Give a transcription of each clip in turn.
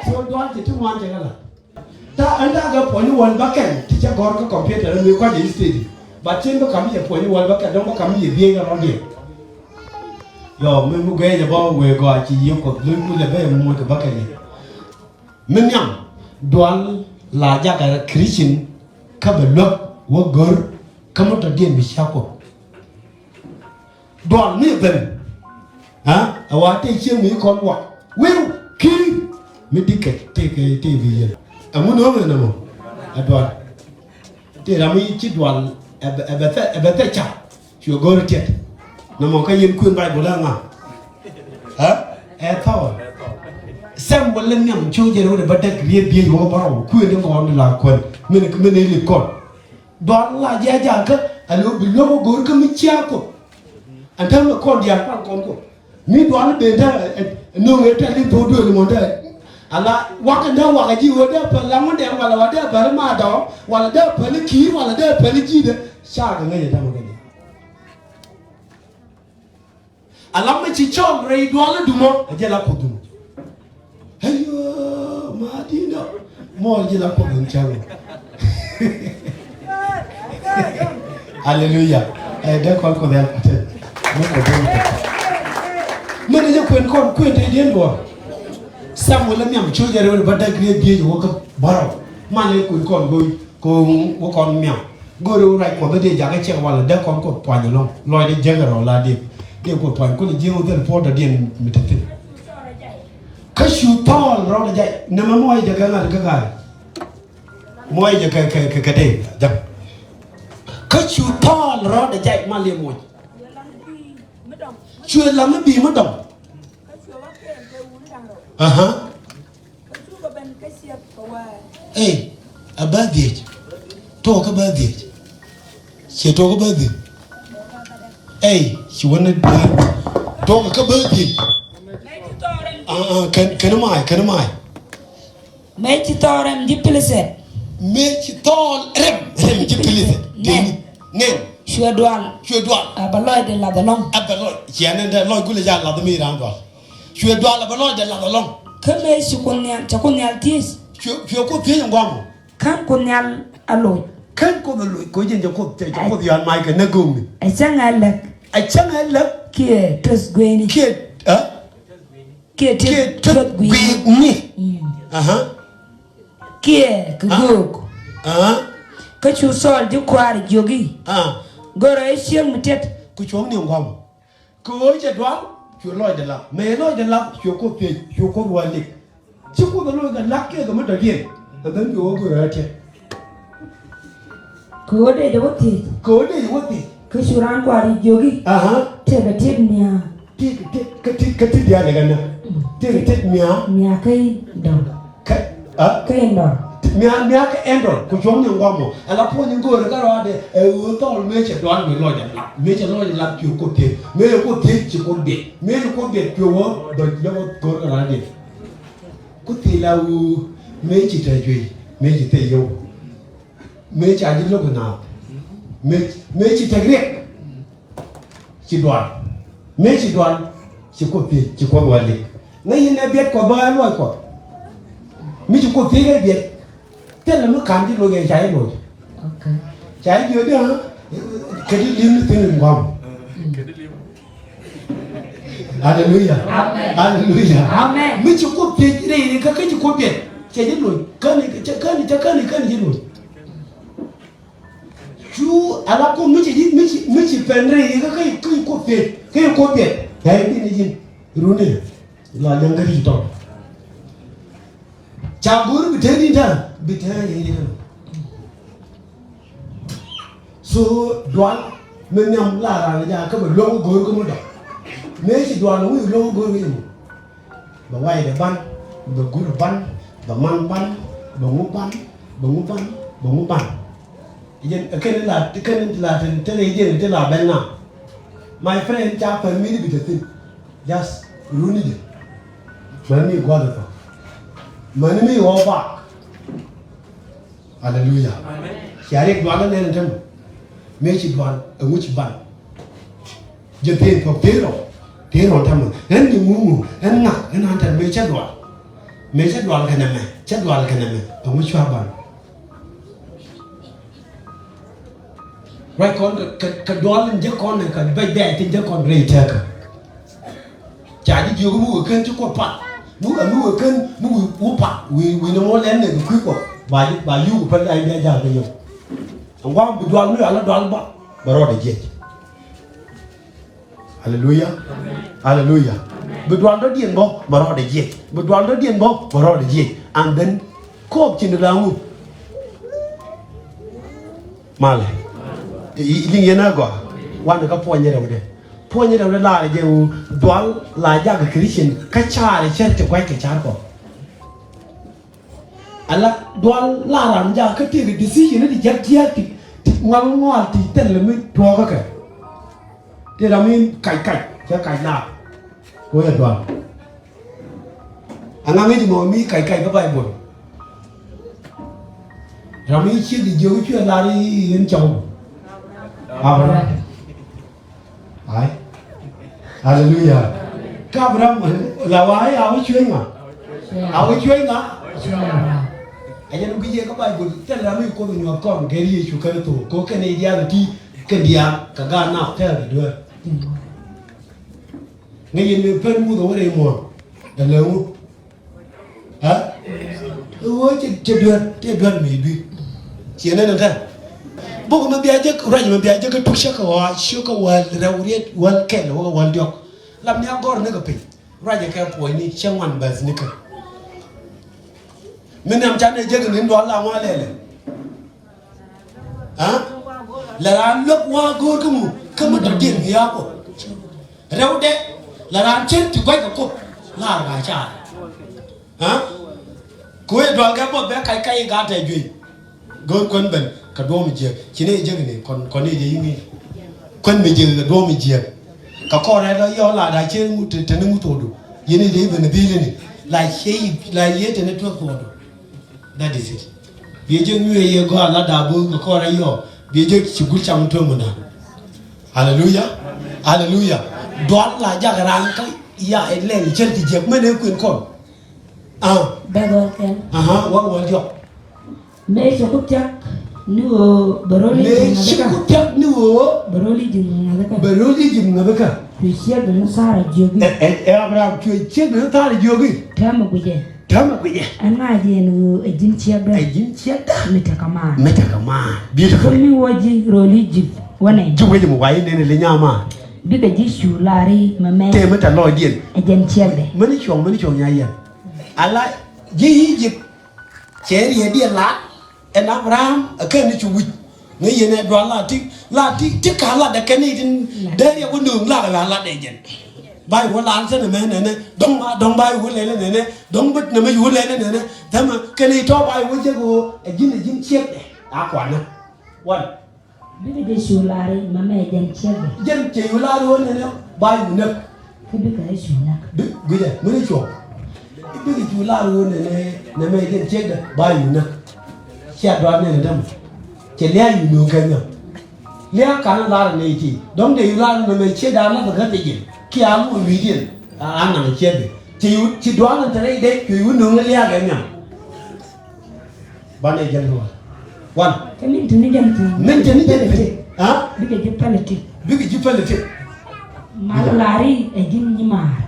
So do I get to one thing. Ta anda point one bucket, teacher got a computer and we quite steady. But chamber come here point one bucket, don't come here being around here. Yo, me go about where go at you could look the bay more the bucket. Minyam, dual, la jaga Christian, cover look, work girl, come out again with Shako. Dual me them. Huh? I want to teach me called what? Will kill me ticket, take a TV. I'm not over no more. I don't. Did I mean Chidwal a better chap? She'll go to get. No more can you queen by Bolanga. Huh? A tower. Some millennium children with a better create being over, queen on the Laquan, minute court. Don't like Yajaka, and you'll be no good to meet Chiaco. And tell me, call the Alpha. Me do all better, no way telling to do the Monday. Allah walk down while you were there, Palamon, while I was there, Palamado, while there, Peliki, while there, Peliki, Shark and lay down again. Allah me chichon, Ray Dwalla Dumo, a Jella Putum. Hey, Martina, more Jella Putum channel. Hallelujah. I don't call for that. Many of you can quit a deal. Some will let me children, but I create you walk up borrow. Money could call go walk on me. Go to right for the day, Jagacha while the deck on could point along. Lloyd General, lady. They would point, could deal with the port again. Cause you tall, round the no more Jagana. Moy Jacate. Cause you tall, round the jack, Maliamoy. Chưa lắm bị mất đồng. Hey, about it. Talk about it. She talk about it. Hey, she wanted to talk about it. Can I? Make it all and diplomat. Make it all rem. Sure do. Abaloy de la long. Abaloy. Jan and the Lord Gulaja la the me round. Sure do abaloy de la long. Come here, Chaconial teas. Sure could pay and one. Can't conial alone. Can't go the good in the cook, take the young Mike and Nagumi. I sang I left. I sang I left. Kid, trust Granny. Kid, Kid, trust me. Kid, cook. Cut you saw the quarry, Yogi. Go to Asian Mutet. Could you only one? Go to one, you Lloyd the love. May Lloyd the love, you could pay, you could one lick. You could look at lucky the matter again, and then you will go at it. Go to what it? Go to what it? Cause you ran quarry, Yogi. Take a tip near. Take the other. Take me out. Mia Kain dog. Kain dog. Miaka Endo, could you only one more? And upon you go to Garade, will all major done with Lloyd. Major Lloyd like you could take. May you could take you could be. May you could get your work, but never go around it. Could they allow you major tragedy? Major tell you. Major I didn't look now. Major take she done. Major done. She could be. She could well lick. Nay in a bed could buy a local. Mitch could figure it. Tell them look can't look at child. Okay. Child, you know, can you live in one? Hallelujah. Hallelujah. Amen. Mitch could take it, you could get. Say it, look, can you? You are not Mitch Penry, you could get. Can you could get? Hey, in Rooney, La Yangarito. Chabur be telling her, be telling her. So, Dwan, Miniam Lara, come a long go come down. Make Dwan will long go in. The why the bun, the good bun, the man bun, the mupan, the mupan, the mupan. Again, a cannon lad, the cannon lad, and tell again, tell our Benna. My friend Chap and me be the thing. Just ruined it. When me got it. Money all back. Hallelujah. Sharik Dwagan and them. Make it one, a witch bun. Japan for Tero. Tero Tamu. And you move, and not, and hunter Major Dwan. me chết đoàn cái này ông mới cho bạn right con cái đoàn lên giấc con này cái bay bè trên giấc con rầy thề cả chả đi nhiều cái mũ ở kênh cho con pat mũ ở kênh mũ u pat we no more lên này cái của bà yu của phần ai bây giờ cái gì ông qua bị đoàn nữa là đoàn bạc bà rồi để gì hallelujah hallelujah bị đoàn đó điên bó bà rồi để gì bị đoàn đó điên bó bà rồi để gì and then cốp trên đường ngu mà lại ý nghĩa nào quá quan được các point như đâu đấy là điều đoán là gia cái Christian cái cha để chơi cho quay cái cha của Allah đoán là làm ra cái tiền cái decision nó đi chết thì ngoan thì tên là mới thua cái thì là mình cải cho cải nào cô là đoán anh em thì nói mi cải cái bài buồn rồi mi chia thì nhiều chuyện là đi đến chồng Ai hallelujah các bạn là ai áo chuyên mà áo chuyên á anh em bây giờ các bạn buồn tên là mi có nhiều con cái gì chú cái tổ có cái này dia thì cái dia cả gan nào theo được đưa ngay như phân mua đồ đây mua là lâu hả ôi chết đơn mì đi chỉ nên là thế bố mình bây giờ rồi mình bây giờ cái thuốc sắc hoa siêu cái hoa rau riết hoa kẹt hoa hoa điok làm nhà gor nữa cái pin rồi cái phổi này chẳng hoàn bờ này cái mình làm chán này chứ cái nên đoán là hoa lẻ hả là lúc hoa gor cái một đặc điểm gì á cô rau đấy là làm chết thì quay cái cô là cái chả hả cô ấy đoán cái một bé cái gà thay duy gor quân bình cái đua mình giết, chỉ nên giết cái này, còn này gì như quân mình giết cái đua mình giết, cái con này nó do là đại chế mu trên nó mu todo, như này đấy bên bên này, lại chế trên nó thuốc todo, that is it. Bây giờ người yêu gọi là đào bự cái con này yo, bây giờ chỉ cút chăm thuốc mình à, hallelujah, hallelujah. Đoán là giác cái răng cái, ya lên trên thì giết mấy đứa quyền con, bé gọi cái, what job, mấy số cút chắc nuo beroli jim ngabeka tuisia dengan sara jogi Abraham tuisia dengan sara jogi tama kuje ana je no ejin chiada meta kama beautiful mi waji roli jib wana juwe mu wayi ne le nyama biga ji shulari mame te meta lo dien ejin chiade mani chong nyaya ala ji jib cheri ye dia la en Abraham akan ni cuwi ni yene do la ti kala da kani din da ya wonu la de jen bai wo lan sa ne ne dong bai wo le ne dong bit ne me wo le ne tama kani to bai wo je go jin chiek de a kwa na wan bi de sulari mame jen che wo la ro ne bai wo ne ke bi ka shula bi de mo ni cho bi de ju la ro ne me jen chiek de bai wo ne chia đoán này đâm chỉ lẽ gì nhiều cái nhở lẽ cả nó ra là này thì đóng để ra là mình chia đám nó phải cái gì kia ám một ví tiền ăn nào chia được chỉ đoán là thế đấy chỉ uống nướng lẽ cái nhở ban này dân luôn quan cái mình thì dân hả biết cái chữ palette malari ejin nyima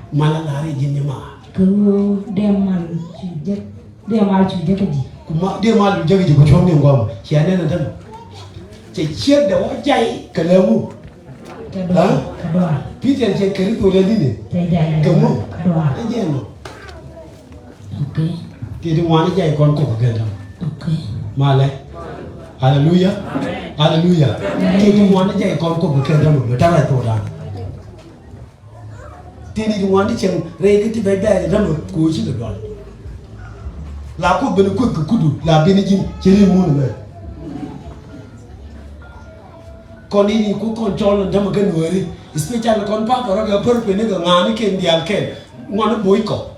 cứ đem mal chủ cái gì kuma dia malu jagi jigo chong ni ngom chiane na dam che chiet da wa jai kalamu ha piten che keri to le dini kamu aje no okay ti di wan jai kon ko ga dam okay male hallelujah hallelujah ti di wan jai kon ko ga dam ma ta ra to da ti di wan di chen re ki ti be ba dam ko chi ga do la ko ben ko kudu la ben jin chere mu ne kon ni ko control ndam ga nori special kon pa ko ga per pe ne ga ngani ken dial ken ngona boy ko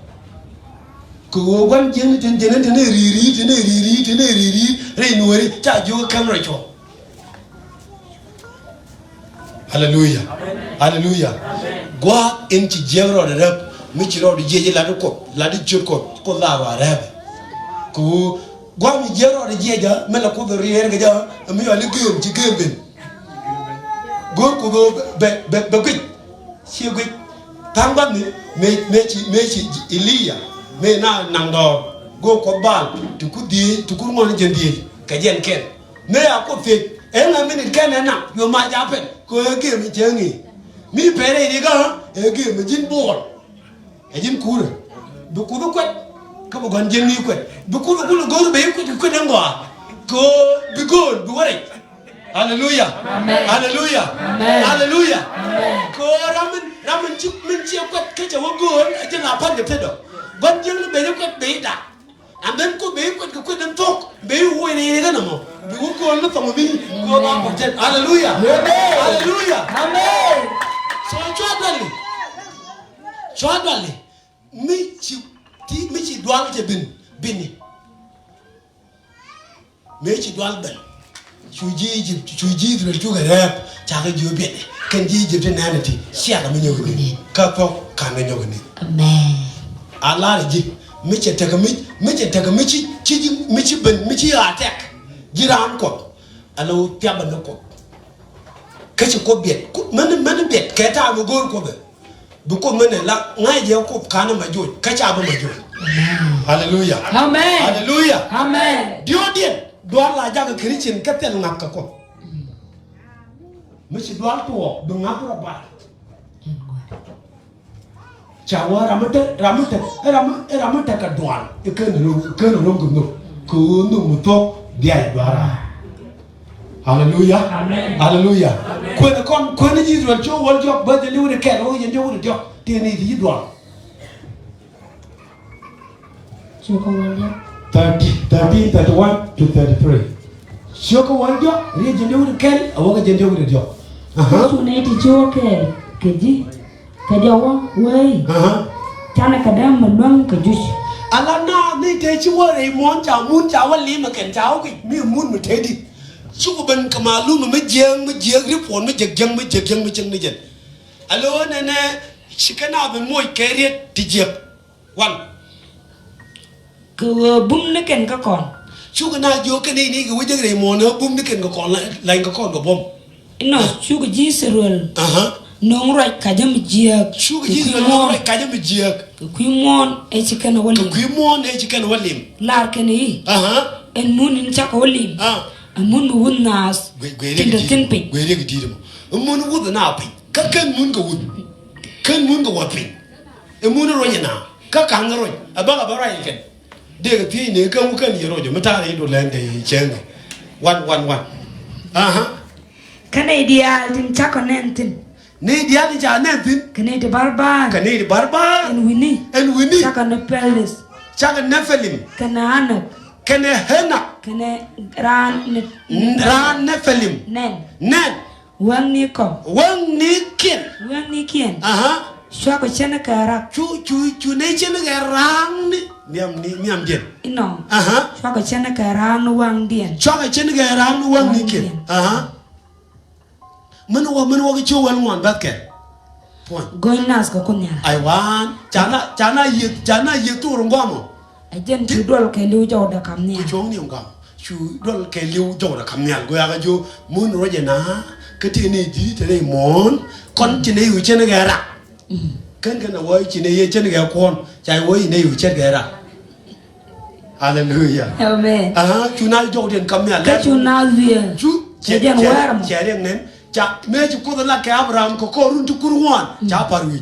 ko wan jin tin riri re nori cha jo camera cho hallelujah hallelujah gwa en ci jewro de rap mi ci ro di jeje la di chut ko la wa rebe ku gwa mi jero di jeja me la ko do rier ga ja mi yo li gem ci gem go ko be gwi ci gwi tangba ni me ci Elia me na nang do go ko bal tu ku mo ni jendi ka jen ken me a ko fe e na mi ni ken na yo ma ja pen ko ge mi jengi mi pere ni ga e ge mi jin bol e jin kure du ku ko ka bo gon jenni ko du ku go be ko ngo ko bi go du wore hallelujah amen hallelujah amen hallelujah amen ko ramen ci min ci ko ke ja wo go je na pan de tedo gon jeng be ko be da and then ko be ko den tok be wo ni ga na mo be ko no to mo bi ko ba ko ten hallelujah amen hallelujah amen so chodali mi ci doal je bini me ci doal ben chuji dro chuga rap chaga jobe kan ji je na nati sia ga mi nyogo ni ka ko kan ga nyogo ni amen ala ji mi ci taga mi ci ben mi ci attack jiram ko alo piaba no ko kace ko biet man biet ka ta mu gor ko be bu ko mene la ngai je ko kana ma jo kace abu ma jo hallelujah amen hallelujah amen dio dien doar la jaga christian kapten ngap ka ko mi ci doar to do ngap ro ba chawa ramata ka doar e kan ro gumno ko no mu to dia doara hallelujah amen hallelujah ko ni ji ro cho wol jo ba de liure ke ro yen jo ro jo te ni ji doar Shoko wanja 31 to 33 shoko wanja ri je liure ke awoga je liure jo Su ne ti cho ke ji ka jawa wei chana ka dam malwang ka jush ala na ni te chi wore mon cha mun cha wali ma ken cha ki mi mun mi te di chu ban kamalu ma jeng ri pon ma jeng ma cheng ni jen alo na na shikana ben moy keriet ti jek wan ka bum ne ken ka kon chu na jo ke ni ki wje re mon bum ni ken ko kon la ko kon ko bom no chu ga ji serol nong roi ka jam jiak chu ji no ka jam jiak ku mon e chikana wali ku mon e chikana walim lar ken yi en mun in chaka wali mun mu wun nas tin pe gwere gi didimo mun wud na pe ka kan mun ga wud kan mun ga wapi e mun ro nyina ka kan ro abaga bara yin de ga pi ne kan kan yi ro jo mata re do lande chen wan kana ideal tin chaka nentin ne dia ni ja nentin kana de barbar en wini chaka na pelis chaka na felim kana anak kana hena kana ran na felim nen wang ni kien shwa ko chena kara chu ne chena garang ni niam jen ino shwa ko chena kara no wang dien shwa ko chena garang no wang ni kien मन वो के चो one one बात के point going nas ko kunya I want chana ye tu rongwa mo ajen tu dol ke liu jaw da kam nya chong ni ngam chu dol ke liu jaw da kam nya go ya ga jo mun ro je na ke ti ni ji te nei mon kon chi nei yu chen ga ra kan na wo chi nei ye chen ga kon chai wo nei yu chen ga ra hallelujah amen chu na jaw den kam nya le chu na vie chu che den war mo che den nen cha me ju ko la ke Abraham ko run tu kurwan cha parwi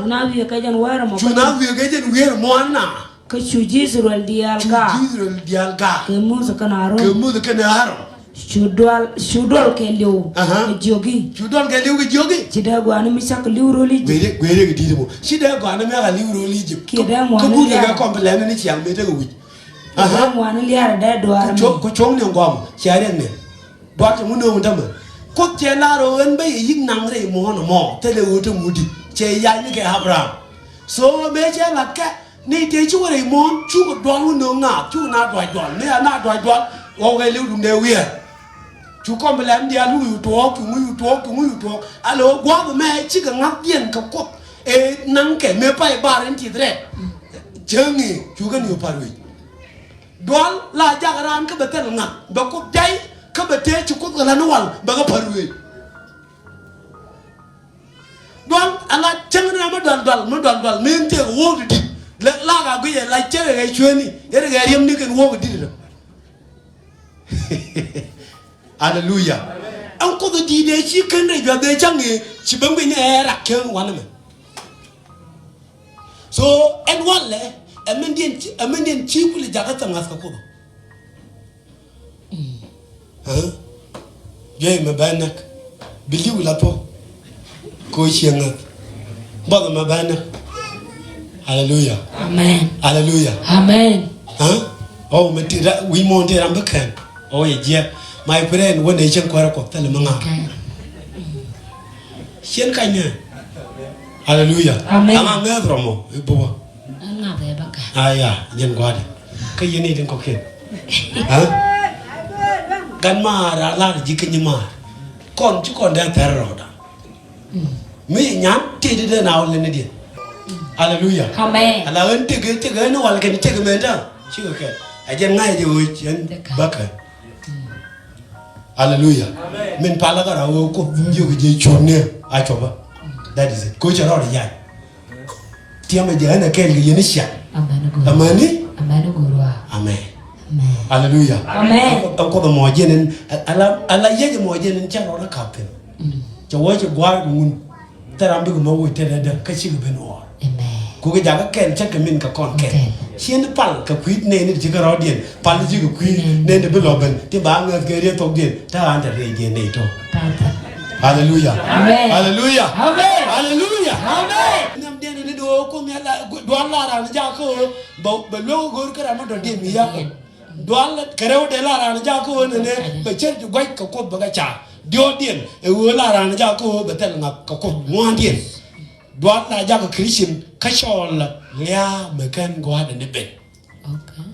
na vie ka jan war mo chu na vie ga jen wer mo na ka chu Israel dial ga ke mu sa kana aro chu dol ke liu jogi chu dol ke liu jogi ci da gwa na mi sak liu roli gwere ga didimo si da gwa na me ga liu roli ji ke da mo ko bu ga ko bele ni chiang me te ga wi mo an liara da do ar ko chong ne ngom chiaren ne ba ta mu no mu dama ko che la ro en be yin nang re mo no mo te le wo te mu di che ya ni ke Abraham so me che la ka ni te chu re mo chu ko do lu no nga chu na do ne na do wo ga liu dum de wi chu ko bele am dia lu yu to ku mu yu to alo gwa ba me chi ga ngap yen ka ko nang ke me pai baran ti dre jangi juga ni parwi dwal la jagaran ka betel nga ba ko dai ka bete ci ko la nuwal ba ga parwi dwal ala jangna ma dal men te wo di la ga guye la chere ga chweni yere ga yem ni ken wo di hallelujah an ko di de ci kan re ga de jangi ci bangbe ni era ken wana me so en walle amendien ci kuli jagata ngaska ko jey me banak bili wala po ko chianga bodo me banak hallelujah amen hallelujah amen oh me tira we monte rambakan oh ye my friend when chen kwara ko tele manga chen kanya hallelujah amen ama ngadromo ibo nga be baka aya nyen gwade ka yene din ko ken gan mara la ji ken ma kon ci kon da terroda mi nyam ti de na wala ne di hallelujah amen ala en tege no wala ken tege me da ci ko ken a jen ngai de wo chen baka hallelujah min pala ga rawo ko njo ge chone a choba that is it ko charo ya tiama jana ken ge yene sha amani gurwa amen hallelujah amen ko ba mo jenen ala yeje mo jenen charo na kapten to wo je gwa mun tarambi ko mo wo tere da ka ci ben o amen ko ga jaga ken chaka min ka kon ken sien pal ka kwit ne ni jiga rodien pal ji ko kwit ne ne belo ben ti ba nga ke re to den ta anda re je ne to hallelujah amen hallelujah amen hallelujah amen nam den ni do ko mi ala do la ra ja ko ba lo gor ka ma do den mi ya ko do la kare de la ra ja ko ne ne ba cher ju gwai ka ko ba ga cha dio den e wo la ra ja ko ba tel nga ka ko mo den do la ja ko christian ka shol ya me kan go da ne be okay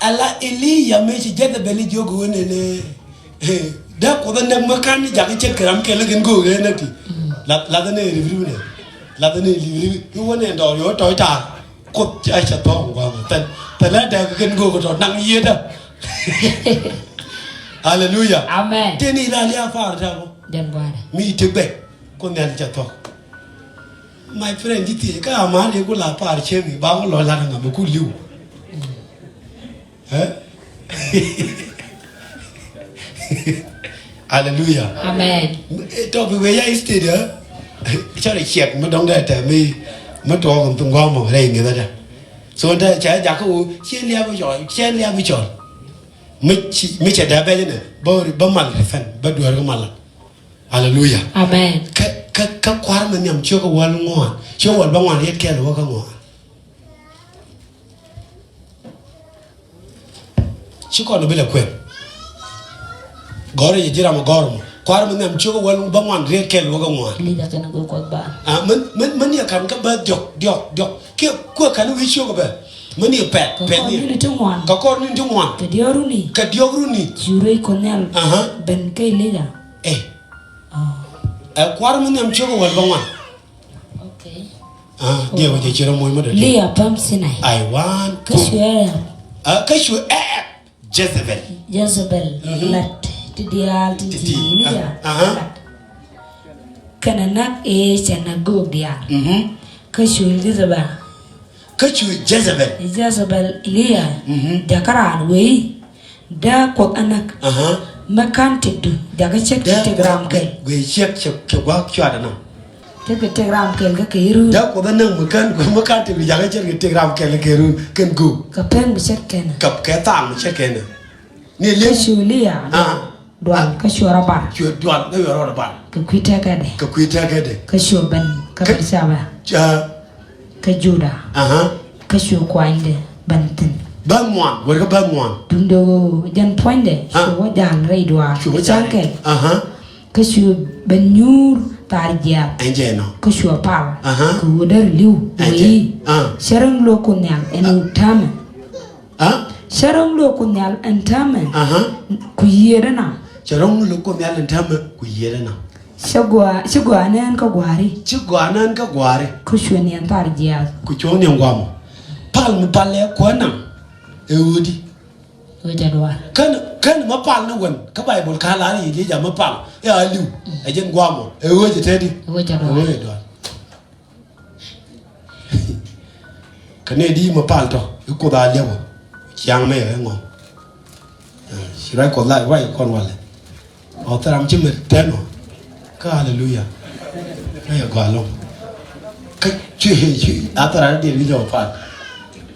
ala Eliya me ci jeda beli jogo ne ne da ko da ne makan ja ke keram ke le gen go ne nati la da ne review ne la da ne review yo wona ndo yo to ta ko ja cha to ko ta la da gen go to nang ye da hallelujah amen teni la ya fa ta ko den bwana mi te be ko ne cha to my friend ti ka ma le ko la par che mi ba ko lo la nga me ku liu hallelujah amen to be we ya instead cho để check mà đóng đây tại mi mà to còn tung qua một đây người ta đó so da cha ja ko chen lia bu chon mi cha da be ne ba mal fan ba duar ko mal hallelujah amen ka kwar man nyam cho ko wal ngo cho wal ba ngwan yet ke lo ka ngo ci ko no bele kwen gore ye jira ma gormo kwar man nyam cho ko wal ba ngwan yet ke lo ka ngo li da tan go ko ba man ya kan ka ba diok ke ko kan wi cho ko ba man ya pet ni ka ko ni tu ngwan ka dioru ni jure ko nyal ben kay liga kwar man nyam cho ko wal ba ngwan okay dia wa je jira moy ma da li ya pam sinai I want ka shu Jezebel lat ti dial ti ni ya kana nak chana go dia ka shu Jezebel liya da karan we da ko anak makan tiddu daga check telegram kai we check ke wa kya da na telegram kai ga kiru da ko da nan makan tiddu daga check telegram kai le kiru kan go ka pen bi check kana kap ka ta mu check kana ni le shu liya duan ka shu rabar duan da yo rabar ka kuita ka de ka shu ban ka saba ka juda ka shu kwande bantin bangwan wa ka bangwan tundo jan poinde shu wajan raidwa chankel ka shu banyur tarja enjeno ka shu pal ku dar liu wi sharang lo kunyal enu tama sharang lo kunyal antama ku yedana sharang lo kunyal antama ku yedana Chugwa nan ka gwari. Chugwa nan ka gwari. Kushweni antar jiya. Kuchoni ngwamo. Pal mu palle ko nan. E wodi. Wodi adwa. Kan ma pal na won. Ka Bible ka la ni le ja ma pal. Ya liu. E jen ngwamo. E wodi tedi. Wodi adwa. Wodi adwa. Kane di ma pal to. Ko da lewo. Chiang me e ngom. Shirai ko la wai kon wale. O taram chim teno. Hallelujah. Ay gwalong. Ka chi atara de video pa.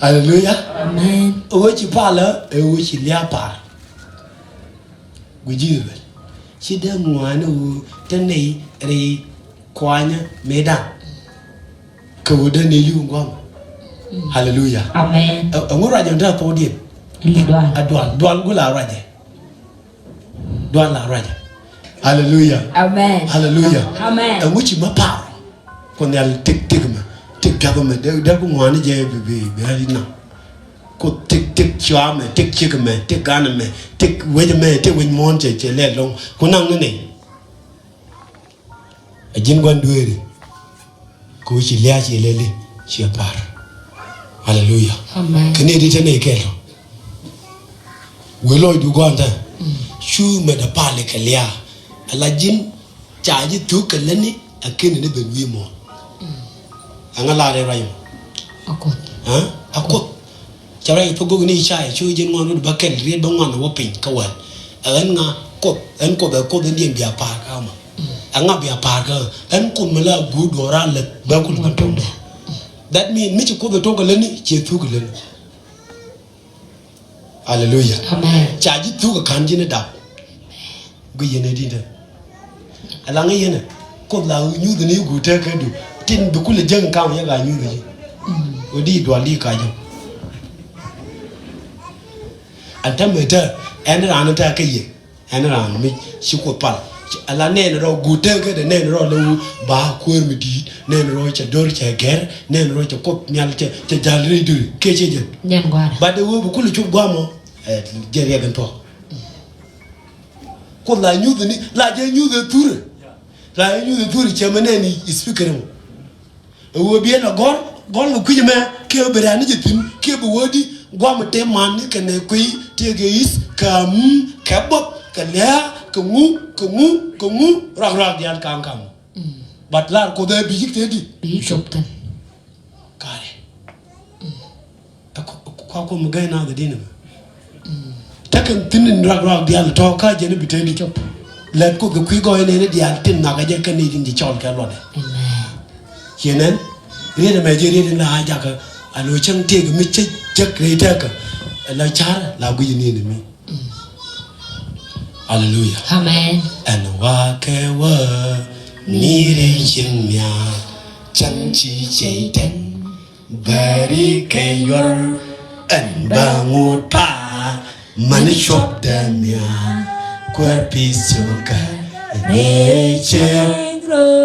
Hallelujah. Amen. O chi pala e o chi lia pa. Gujiwe. Chi de ngwanu tenei ri kwanya meda. Ko de ne yu ngom. Hallelujah. Amen. Ngora janda to di. Adwan gula raje. Dwan la raje. Hallelujah. Amen. Hallelujah. Amen. And which my power. When they'll take government, they'll go on the baby, very now. Go take charm, take chicken man, take gun man, take weather man, take with monte, let long. Kunang. A gin one do it. Go she liachi lily, she a par. Hallelujah. Amen. Can you return a kettle? Will Lord do go on there? Shoe made a palik a lia. Alajin charge took a lenny a kin in the baby more. Angalare Ryan. A cook. Charay for going shy, choosing one with bucket, read one whopping, kawan. Alanga cook and cook a cold Indian be a park. Anga be a parker and kumala good or all like Bakul Matonda. That means Mitch could talk a lenny, she took a lenny. Hallelujah. Amen. Charge it took a candy in a dab. Good in Alanga yena ko la nyu de ni gu te ka du tin bu ku le jeng ka ya ga nyu de o di do ali ka jo antameta en ran ta ka ye en ran mi shi ko pal ala ne ro gu te ka de ne ro le ba ko mi di ne ro cha dor cha ger ne ro cha ko nyal cha jal re du ke che je nyen gwara ba de wo bu ku le chu gwa mo je re ben to ko la nyu de ni la je nyu de tour la nyu de tour chamane ni speaker mo wo bien na gor no kujime ke berani je tin ke bo wodi gwa mo te man ni ke ne kui te ge is kam ka bob ka la ka ngu ra dial kam bat la ko de bi te di bi choptan kare ko mo ga na de dinam takan tinin ra dial to ka je ne bi te di chop let ko kui go ne dial tin na ga je ka ni din di chol ka lo de yenen riêng mà chơi riêng là chắc là lối chân tiền cái mít chết chắc cái thế cả là chả là cái gì này mi Hallelujah Amen and wa ke wa ni re chin mya chân chi chạy ten bari ke yor and bangut pa man shop them ya cuerpisoka nature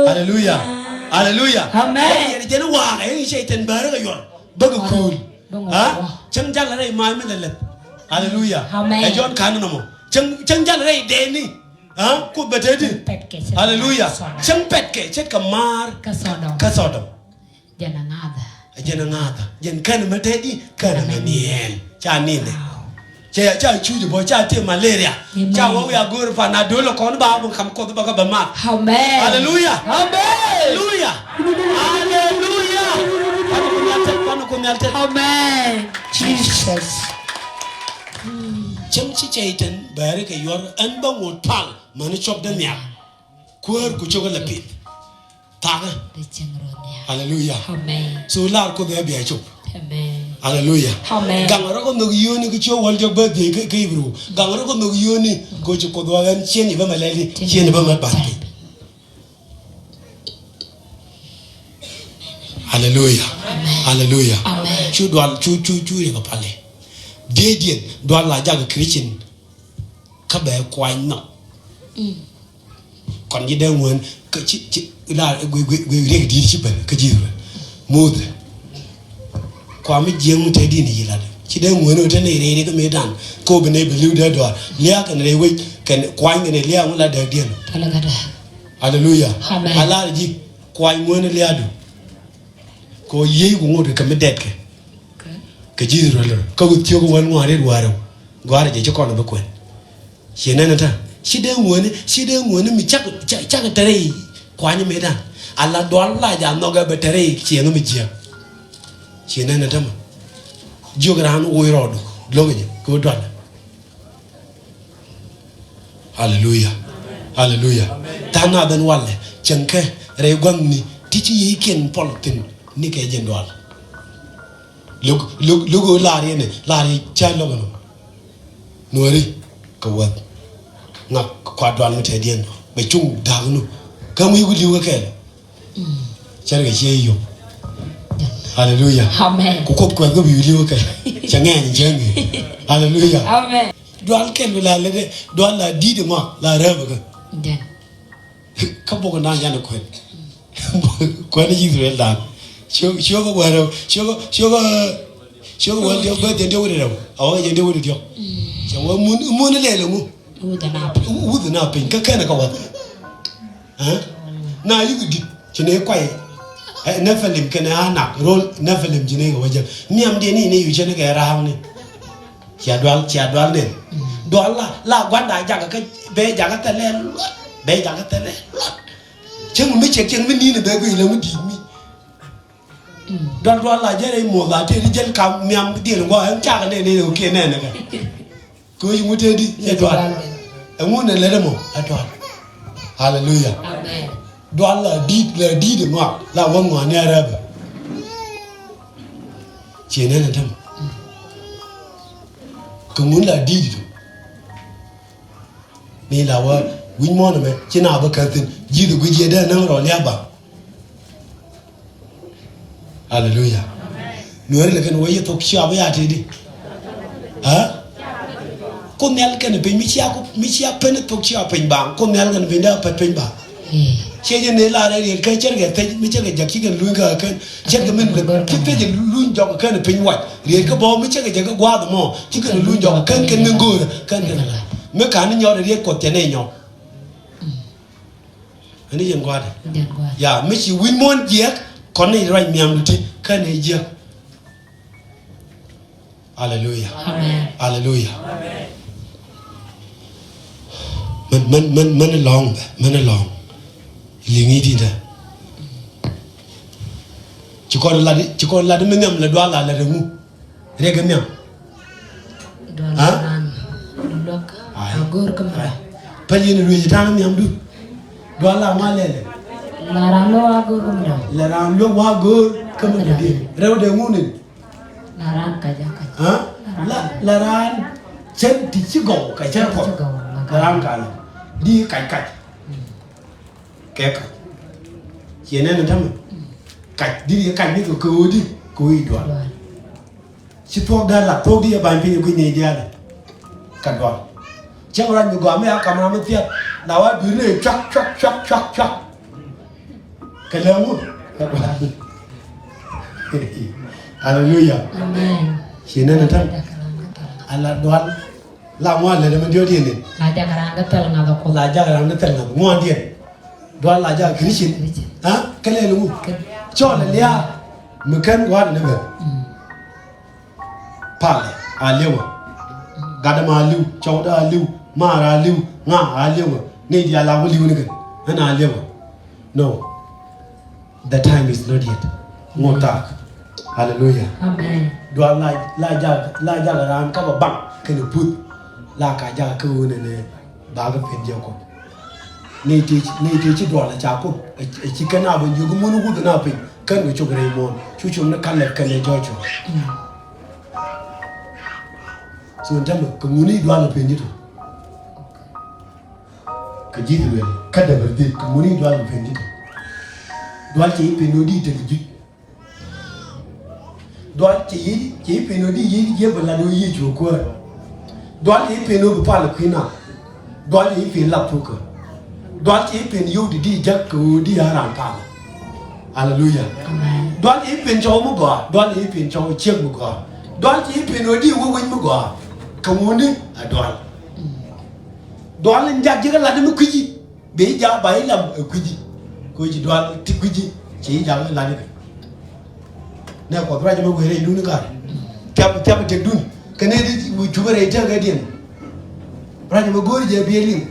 Hallelujah Hallelujah. Amen. Jadi jangan wah, ini syaitan baru kayu. Bagukul. Ah, ceng jalan raya main melelep. Hallelujah. Amen. John kan nama. Ceng jalan raya deni. Ah, ku betedi. Hallelujah. Ceng pet ke, cet kamar. Kasodom. Jangan ngada. Jangan ngada. Jangan kan betedi, kan menien. Cani ni. Cha chuju boy cha te malaria. Cha wa ya gur pa na dolo kon ba bu kam ko ba ka ba ma. Amen. Hallelujah. Amen. Hallelujah. Hallelujah. Amen. Jesus. Cham chi chaitan bare ka yor an ba ngot pal man chop da nya. Kuer ku choga la pit. Ta. Hallelujah. Amen. So la ko be be chop. Amen. Hallelujah. Amen. Gangara ko no yoni ko cho wal jog ba de ke bru. Gangara ko no yoni ko cho ko do gan chen ni ba malali chen ba ma ba. Hallelujah. Hallelujah. Amen. Chu dwal chu re ko pale. Dedien dwal la jag Christian ka be kwai no. Kon ji den won ka chi la gwe re di chi ba ka ji mod kwa mi jeng te di ni yila chi den won te ne re ka me dan ko be ne be lu da do lia ka ne we kan kwai ne lia mu la da dien. hallelujah Amen. ala ji kwai ngone liadu ko yi ko ngode ka medeke ka ji ro lo ka gu tyo ko wan ngare waro gware je ko no be kwen shene ta shide ngone mi chak tare kwani medan ala do la ja no ga be tare chi ngam ji shene ta ma jogran wo rodo logo ko do hallelujah hallelujah tana ben walle chenke re gwamni tici yi ken poltin ni ke jendwal logo laari ne laari chalo no nori ko wat na kwa dwal mate dien be chung dagnu kam yi gudi wakel cherge che yo hallelujah amen ko kop ko go bi li wakel changen jenge hallelujah amen dwal ken la le dwal la di de ma la rebe ko den ka bogo na yana ko ko ni Israel da shogo waro shogo wal dio ba de wuri raw awa je de wuri dio chawa mun le mu udana pin ka kana ka wa na yi gudi cine kwai na falim kana ana rol na falim jine ga wajen ni am de ni yu cine ga raham ne ya dwal ne do la gwanda jaga ka be jaga tele cheng mi cheng mi ni ne be go ile mu di mi do la jere mo la te jel ka mi am di ngo am jaga ne o ke ne ne ko yi mu te di e do e mu ne le mo atwa hallelujah amen do la di de mo la wo ngo ne arabe chene ne tam ko mun la di do ni la wa win mo me china ba ka tin ji du guje da nan ro le ba hallelujah no re le kan waye to kisha ba ya te di ha ko nel kan be mi chia pen to kisha pen ba ko nel kan be da pen ba che je ne la re ka cher ga te mi cher ga jakki kan lu ga kan cher ga men ga ki pe je lu jo kan pen wa re ka bo mi cher ga ga gwa da mo ki kan lu jo kan ngo kan me ka ni nyo re ko te ne nyo ani jen gwada ya me chi win mon je kon ni right miam luti kan e je hallelujah amen hallelujah man long lingi di da ci kon la de miam la do la de mu re ga miam ha lok agor kamara pali ni lu ta miam du do la ma le la ran lo agor kamara la ran lo wa go kamara di rew de mu ni la ran ka ja ka ha la ran chen ti chi go ka chen ko la ran ka di kai ke ka chene ne tam kai di kai ni ko di ko i do chi to da la to di ba bi ko ni dia ka do chẳng ra người gọi mấy camera mới tiệt nào á biến này chắc cái lớn luôn hallelujah amen chỉ nên là thân Allah đoán làm ngoan là mình đưa tiền này la ja karang ka tel nga ko là ra làm nó thành là ngoan tiền đoán là ra cái gì hả cái này luôn cho là lia mình cần ngoan là được pale aliwa gadama aliu chawda aliu mara aliu nga aliu ne dia la wali woni kan ana aliu no the time is not yet ngotak hallelujah amen do la ja ran ka ba bang kan put la ka ja ko ne ba ga pen je ko ne ti ci do la ja ko ci kana ba ju ko monu ko na pe kan ko chogre mon chu na kan le kan le jojo so ndam ko muni do la pen dito ka jitu le kada berde ko muni do la pen dito do ci pen no di te ju do ci pen no di yi je bala do yi ju ko do ci pen no pa la kwina do ci pen la puka do ci pen yu di jak ko di haran pa hallelujah amen do ci pen cho mu go do ci pen cho che mu go do ci pen no di wo mu go kamuni adwal dwal njak jega la de kuji be ja ba ilam kuji ko ji dwal ti kuji ci ja la ni ne ko bra ji mo were du ni ka cap te dun kene di bu jubare te ga dien bra ji mo gori je bi elin